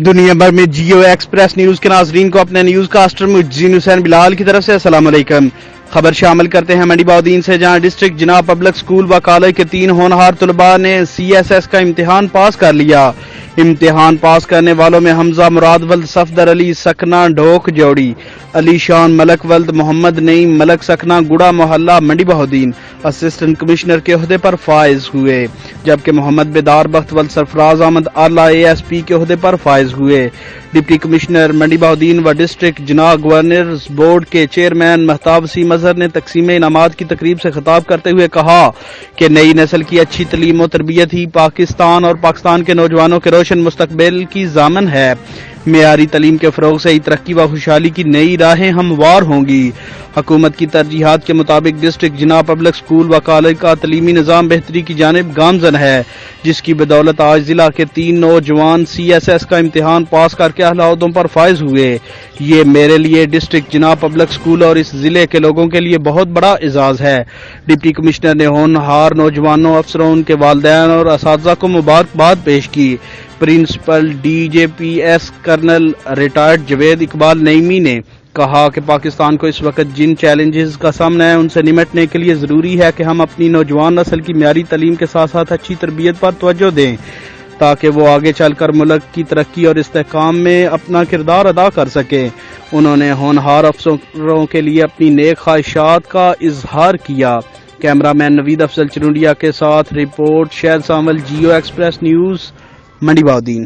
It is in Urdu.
دنیا بھر میں جیو ایکسپریس نیوز کے ناظرین کو اپنے نیوز کاسٹر مجزین حسین بلال کی طرف سے السلام علیکم۔ خبر شامل کرتے ہیں منڈی بہاؤدین سے، جہاں ڈسٹرکٹ جناب پبلک سکول و کالج کے 3 ہونہار طلباء نے CSS کا امتحان پاس کر لیا۔ امتحان پاس کرنے والوں میں حمزہ مراد ولد صفدر علی سکنہ ڈھوک جوڑی، علی شان ملک ولد محمد نعیم ملک سکنہ گڑا محلہ منڈی بہاؤدین اسسٹنٹ کمشنر کے عہدے پر فائز ہوئے، جبکہ محمد بیدار بخت ولد سرفراز احمد اعلیٰ ASP کے عہدے پر فائز ہوئے۔ ڈپٹی کمشنر منڈی بہاؤدین و ڈسٹرکٹ جناب گورنرز بورڈ کے چیئرمین مہتاب وسیم اظہر نے تقسیم انعامات کی تقریب سے خطاب کرتے ہوئے کہا کہ نئی نسل کی اچھی تعلیم و تربیت ہی پاکستان اور پاکستان کے نوجوانوں کے روشن مستقبل کی ضامن ہے۔ معیاری تعلیم کے فروغ سے ہی ترقی و خوشحالی کی نئی راہیں ہموار ہوں گی۔ حکومت کی ترجیحات کے مطابق ڈسٹرکٹ جناب پبلک سکول و کالج کا تعلیمی نظام بہتری کی جانب گامزن ہے، جس کی بدولت آج ضلع کے 3 نوجوان CSS کا امتحان پاس کر کے اعلیٰ عہدوں پر فائز ہوئے۔ یہ میرے لیے ڈسٹرکٹ جناب پبلک سکول اور اس ضلع کے لوگوں کے لیے بہت بڑا اعزاز ہے۔ ڈپٹی کمشنر نے ہونہار نوجوانوں، افسروں، ان کے والدین اور اساتذہ کو مبارکباد پیش کی۔ Principal DJPS colonel retired Javed Iqbal Naeemi نے کہا کہ پاکستان کو اس وقت جن چیلنجز کا سامنا ہے ان سے نمٹنے کے لیے ضروری ہے کہ ہم اپنی نوجوان نسل کی معیاری تعلیم کے ساتھ ساتھ اچھی تربیت پر توجہ دیں، تاکہ وہ آگے چل کر ملک کی ترقی اور استحکام میں اپنا کردار ادا کر سکیں۔ انہوں نے ہونہار افسروں کے لیے اپنی نیک خواہشات کا اظہار کیا۔ کیمرہ مین نوید افضل چرونڈیا کے ساتھ رپورٹ شہد سامل، جیو ایکسپریس نیوز، منڈی بہاؤدین۔